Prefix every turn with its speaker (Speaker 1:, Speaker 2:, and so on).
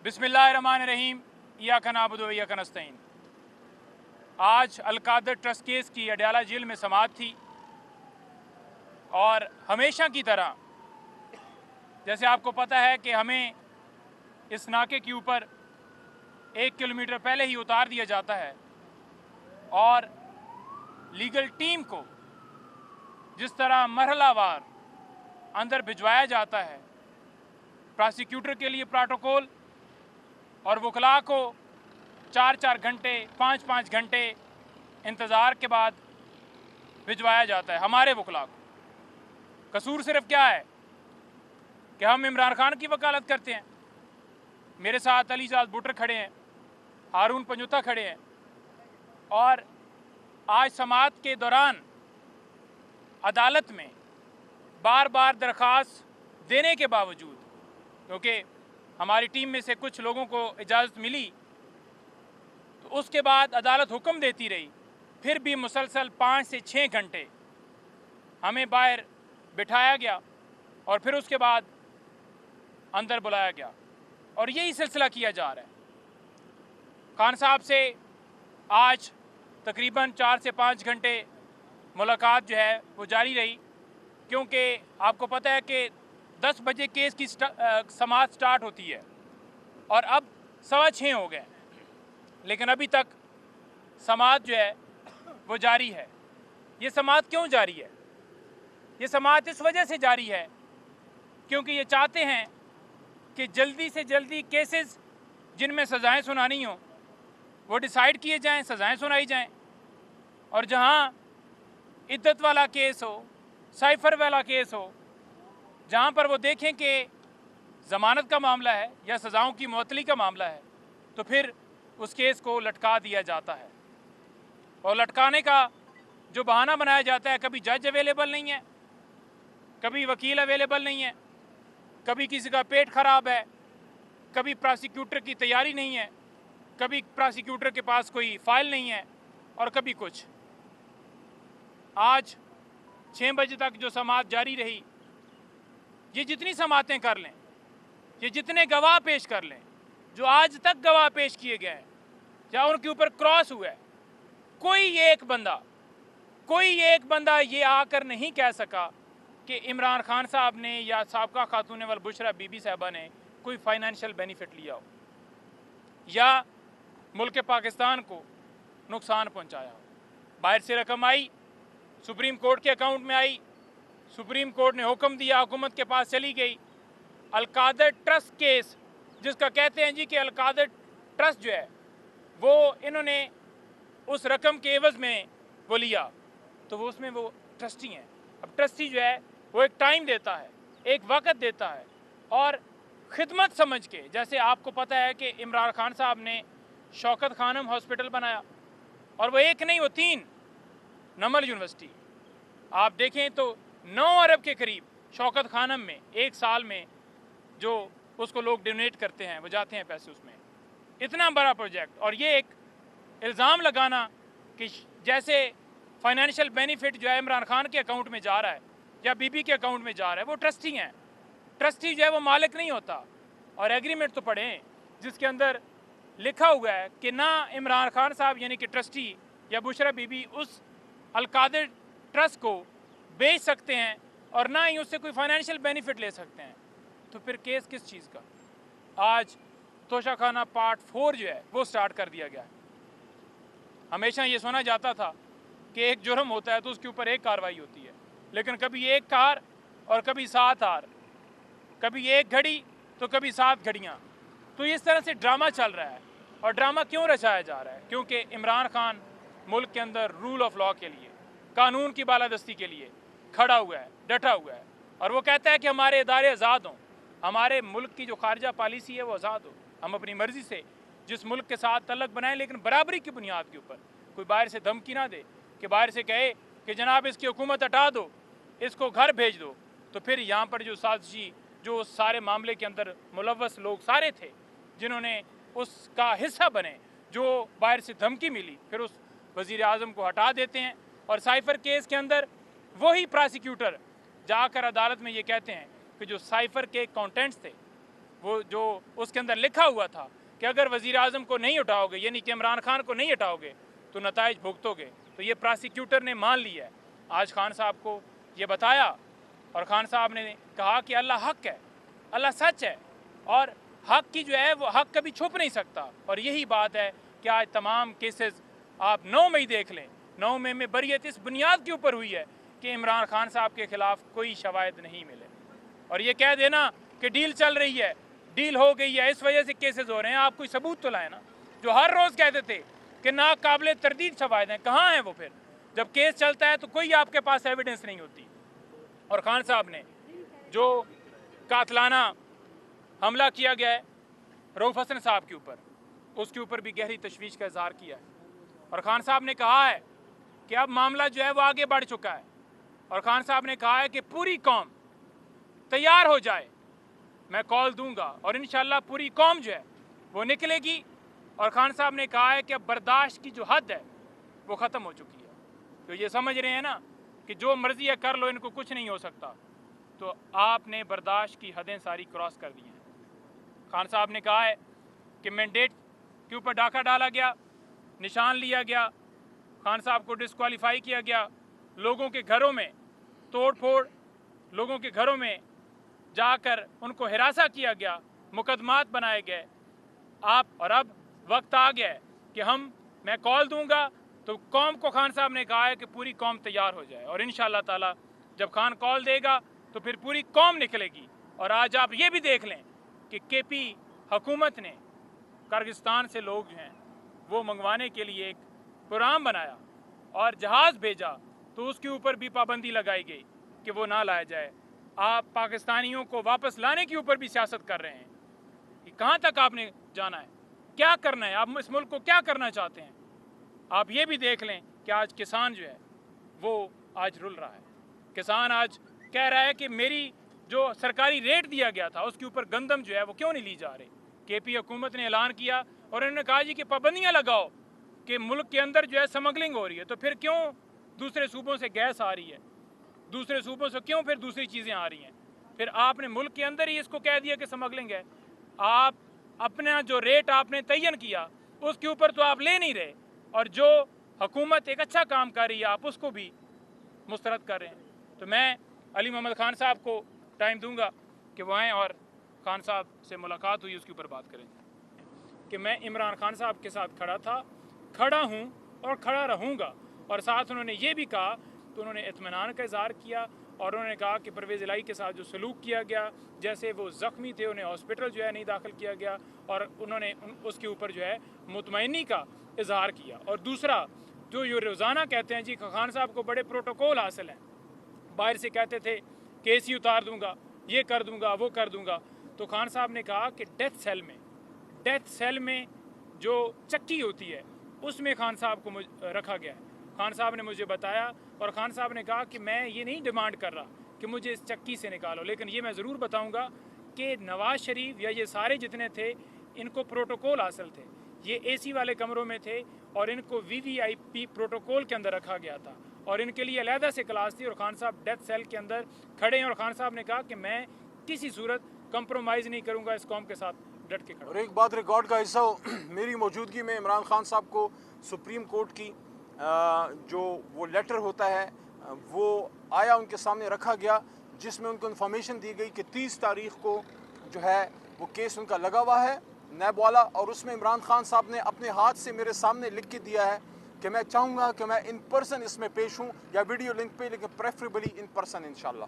Speaker 1: बिस्मिल्लाहिर्रहमानिर्रहीम इय्याका नअबुदु व इय्याका नस्तईन। आज अलकादर ट्रस्ट केस की अडयाला जेल में समाअत थी और हमेशा की तरह जैसे आपको पता है कि हमें इस नाके के ऊपर 1 किलोमीटर पहले ही उतार दिया जाता है और लीगल टीम को जिस तरह मरहलावार अंदर भिजवाया जाता है, प्रोसिक्यूटर के लिए प्रोटोकॉल और वकला को 4-4 घंटे 5-5 घंटे इंतज़ार के बाद भिजवाया जाता है। हमारे वकला को कसूर सिर्फ क्या है कि हम इमरान खान की वकालत करते हैं। मेरे साथ अलीजाद बुटर खड़े हैं, हारून पंजुता खड़े हैं और आज समाअत के दौरान अदालत में बार बार दरख्वास्त देने के बावजूद, क्योंकि हमारी टीम में से कुछ लोगों को इजाज़त मिली, तो उसके बाद अदालत हुक्म देती रही, फिर भी मुसलसल 5 से 6 घंटे हमें बाहर बिठाया गया और फिर उसके बाद अंदर बुलाया गया और यही सिलसिला किया जा रहा है। खान साहब से आज तकरीबन 4 से 5 घंटे मुलाकात जो है वो जारी रही, क्योंकि आपको पता है कि 10 बजे केस की समाअत स्टार्ट होती है और अब 6:15 हो गए, लेकिन अभी तक समाअत जो है वो जारी है। ये समाअत क्यों जारी है? ये समाअत इस वजह से जारी है क्योंकि ये चाहते हैं कि जल्दी से जल्दी केसेस जिनमें सज़ाएं सुनानी हो वो डिसाइड किए जाएं, सज़ाएं सुनाई जाएं, और जहां इद्दत वाला केस हो, साइफर वाला केस हो, जहां पर वो देखें कि ज़मानत का मामला है या सज़ाओं की मुअत्तली का मामला है, तो फिर उस केस को लटका दिया जाता है। और लटकाने का जो बहाना बनाया जाता है, कभी जज अवेलेबल नहीं है, कभी वकील अवेलेबल नहीं है, कभी किसी का पेट ख़राब है, कभी प्रोसिक्यूटर की तैयारी नहीं है, कभी प्रोसिक्यूटर के पास कोई फ़ाइल नहीं है और कभी कुछ। आज 6 बजे तक जो समाअत जारी रही, ये जितनी समाअतें कर लें, ये जितने गवाह पेश कर लें, जो आज तक गवाह पेश किए गए हैं या उनके ऊपर क्रॉस हुआ है, कोई एक बंदा ये आकर नहीं कह सका कि इमरान खान साहब ने या साबका खातून वल बुशरा बीबी साहबा ने कोई फाइनेंशियल बेनिफिट लिया हो या मुल्क पाकिस्तान को नुकसान पहुंचाया हो। बाहर से रकम आई, सुप्रीम कोर्ट के अकाउंट में आई, सुप्रीम कोर्ट ने हुक्म दिया, हुकूमत के पास चली गई। अलकादर ट्रस्ट केस जिसका कहते हैं जी कि अलकादर ट्रस्ट जो है वो इन्होंने उस रकम के एवज़ में वो लिया, तो वो उसमें वो ट्रस्टी हैं। अब ट्रस्टी जो है वो एक टाइम देता है, एक वक़्त देता है और खिदमत समझ के, जैसे आपको पता है कि इमरान खान साहब ने शौकत खानम हॉस्पिटल बनाया और वो एक नहीं वो 3, नमल यूनिवर्सिटी आप देखें तो 9 अरब के करीब शौकत खानम में एक साल में जो उसको लोग डोनेट करते हैं, वो जाते हैं पैसे उसमें। इतना बड़ा प्रोजेक्ट, और ये एक इल्ज़ाम लगाना कि जैसे फाइनेंशियल बेनिफिट जो है इमरान खान के अकाउंट में जा रहा है या बीबी के अकाउंट में जा रहा है, वो ट्रस्टी हैं। ट्रस्टी जो है वो मालिक नहीं होता। और एग्रीमेंट तो पढ़ें जिसके अंदर लिखा हुआ है कि ना इमरान खान साहब यानी कि ट्रस्टी या बुशरा बीबी उस अलकादर ट्रस्ट को बेच सकते हैं और ना ही उससे कोई फाइनेंशियल बेनिफिट ले सकते हैं। तो फिर केस किस चीज़ का? आज तोशाखाना पार्ट 4 जो है वो स्टार्ट कर दिया गया है। हमेशा ये सुना जाता था कि एक जुर्म होता है तो उसके ऊपर एक कार्रवाई होती है, लेकिन कभी एक कार और कभी 7 हार, कभी एक घड़ी तो कभी 7 घड़ियाँ। तो इस तरह से ड्रामा चल रहा है। और ड्रामा क्यों रचाया जा रहा है? क्योंकि इमरान खान मुल्क के अंदर रूल ऑफ लॉ के लिए, कानून की बालादस्ती के लिए खड़ा हुआ है, डटा हुआ है, और वो कहता है कि हमारे इदारे आज़ाद हों, हमारे मुल्क की जो खारजा पॉलिसी है वो आज़ाद हो, हम अपनी मर्ज़ी से जिस मुल्क के साथ तल्लक बनाएं, लेकिन बराबरी की बुनियाद के ऊपर। कोई बाहर से धमकी ना दे कि बाहर से कहे कि जनाब इसकी हुकूमत हटा दो, इसको घर भेज दो। तो फिर यहाँ पर जो साजिशी, जो सारे मामले के अंदर मुलव्वस लोग सारे थे जिन्होंने उसका हिस्सा बने, जो बाहर से धमकी मिली, फिर उस वज़ीर आज़म को हटा देते हैं। और साइफर केस के अंदर वही प्रोसिक्यूटर जाकर अदालत में ये कहते हैं कि जो साइफर के कंटेंट्स थे वो जो उसके अंदर लिखा हुआ था कि अगर वज़ीर आज़म को नहीं उठाओगे, यानी कि इमरान खान को नहीं हटाओगे तो नताइज भुगतोगे, तो ये प्रोसिक्यूटर ने मान लिया है। आज खान साहब को ये बताया और खान साहब ने कहा कि अल्लाह हक है, अल्लाह सच है और हक की जो है वो हक कभी छुप नहीं सकता। और यही बात है कि आज तमाम केसेस आप 9 मई देख लें, 9 मई में बरीयत इस बुनियाद के ऊपर हुई है कि इमरान खान साहब के खिलाफ कोई शवाहिद नहीं मिले। और ये कह देना कि डील चल रही है, डील हो गई है, इस वजह से केसेस हो रहे हैं, आप कोई सबूत तो लाए ना। जो हर रोज़ कहते थे कि नाकाबिले तरदीद शवाहिद हैं, कहाँ हैं वो? फिर जब केस चलता है तो कोई आपके पास एविडेंस नहीं होती। और खान साहब ने जो कातलाना हमला किया गया है रऊफ हसन साहब के ऊपर, उसके ऊपर भी गहरी तशवीश का इजहार किया है। और खान साहब ने कहा है कि अब मामला जो है वो आगे बढ़ चुका है। और खान साहब ने कहा है कि पूरी कौम तैयार हो जाए, मैं कॉल दूंगा और इंशाल्लाह पूरी कौम जो है वो निकलेगी। और खान साहब ने कहा है कि अब बर्दाश्त की जो हद है वो ख़त्म हो चुकी है। तो ये समझ रहे हैं ना कि जो मर्जी है कर लो, इनको कुछ नहीं हो सकता। तो आपने बर्दाश्त की हदें सारी क्रॉस कर दी हैं। खान साहब ने कहा है कि मैंडेट के ऊपर डाका डाला गया, निशान लिया गया, खान साहब को डिस्क्वालीफाई किया गया, लोगों के घरों में तोड़ फोड़, लोगों के घरों में जाकर उनको हिरासा किया गया, मुकदमात बनाए गए। और अब वक्त आ गया है कि मैं कॉल दूंगा तो कौम को खान साहब ने कहा है कि पूरी कौम तैयार हो जाए। और इंशाअल्लाह ताला जब खान कॉल देगा तो फिर पूरी कौम निकलेगी। और आज आप ये भी देख लें कि केपी हुकूमत ने किर्गिस्तान से लोग जो हैं वो मंगवाने के लिए एक प्रोग्राम बनाया और जहाज़ भेजा, तो उसके ऊपर भी पाबंदी लगाई गई कि वो ना लाया जाए। आप पाकिस्तानियों को वापस लाने के ऊपर भी सियासत कर रहे हैं कि कहाँ तक आपने जाना है, क्या करना है, आप इस मुल्क को क्या करना चाहते हैं। आप ये भी देख लें कि आज किसान जो है वो आज रुल रहा है। किसान आज कह रहा है कि मेरी जो सरकारी रेट दिया गया था उसके ऊपर गंदम जो है वो क्यों नहीं ली जा रही। केपी हुकूमत ने ऐलान किया और उन्होंने कहा जी कि पाबंदियाँ लगाओ कि मुल्क के अंदर जो है स्मगलिंग हो रही है, तो फिर क्यों दूसरे सूबों से गैस आ रही है, दूसरे सूबों से क्यों फिर दूसरी चीज़ें आ रही हैं। फिर आपने मुल्क के अंदर ही इसको कह दिया कि स्मगलिंग है। आप अपना जो रेट आपने तयन किया उसके ऊपर तो आप ले नहीं रहे, और जो हुकूमत एक अच्छा काम कर रही है आप उसको भी मुस्तरद कर रहे हैं। तो मैं अली मोहम्मद खान साहब को टाइम दूंगा कि वो आएँ और खान साहब से मुलाकात हुई उसके ऊपर बात करें कि मैं इमरान खान साहब के साथ खड़ा था, खड़ा हूँ और खड़ा रहूँगा। और साथ उन्होंने ये भी कहा, तो उन्होंने इत्मीनान का इज़हार किया और उन्होंने कहा कि परवेज़ इलाही के साथ जो सलूक किया गया, जैसे वो ज़ख्मी थे उन्हें हॉस्पिटल जो है नहीं दाखिल किया गया, और उन्होंने उसके ऊपर जो है मुतमईनी का इज़हार किया। और दूसरा जो ये रोज़ाना कहते हैं जी खान साहब को बड़े प्रोटोकॉल हासिल हैं, बाहर से कहते थे केस ही उतार दूंगा, ये कर दूंगा, वो कर दूंगा। तो खान साहब ने कहा कि डेथ सेल में जो चक्की होती है उसमें खान साहब को रखा गया है। खान साहब ने मुझे बताया और खान साहब ने कहा कि मैं ये नहीं डिमांड कर रहा कि मुझे इस चक्की से निकालो, लेकिन ये मैं ज़रूर बताऊंगा कि नवाज़ शरीफ या ये सारे जितने थे इनको प्रोटोकॉल हासिल थे, ये एसी वाले कमरों में थे और इनको वीवीआईपी प्रोटोकॉल के अंदर रखा गया था और इनके लिए अलहदा से क्लास थी। और खान साहब डेथ सेल के अंदर खड़े हैं और खान साहब ने कहा कि मैं किसी सूरत कंप्रोमाइज़ नहीं करूंगा, इस कौम के साथ डट के खड़ा।
Speaker 2: और एक बात रिकॉर्ड का हिस्सा हो, मेरी मौजूदगी में इमरान खान साहब को सुप्रीम कोर्ट की जो वो लेटर होता है वो आया, उनके सामने रखा गया, जिसमें उनको इन्फॉर्मेशन दी गई कि 30 तारीख को जो है वो केस उनका लगा हुआ है नैब वाला। और उसमें इमरान खान साहब ने अपने हाथ से मेरे सामने लिख के दिया है कि मैं चाहूँगा कि मैं इन पर्सन इसमें पेश हूँ या वीडियो लिंक पे, लेकिन प्रेफरेबली इन पर्सन इंशाल्लाह।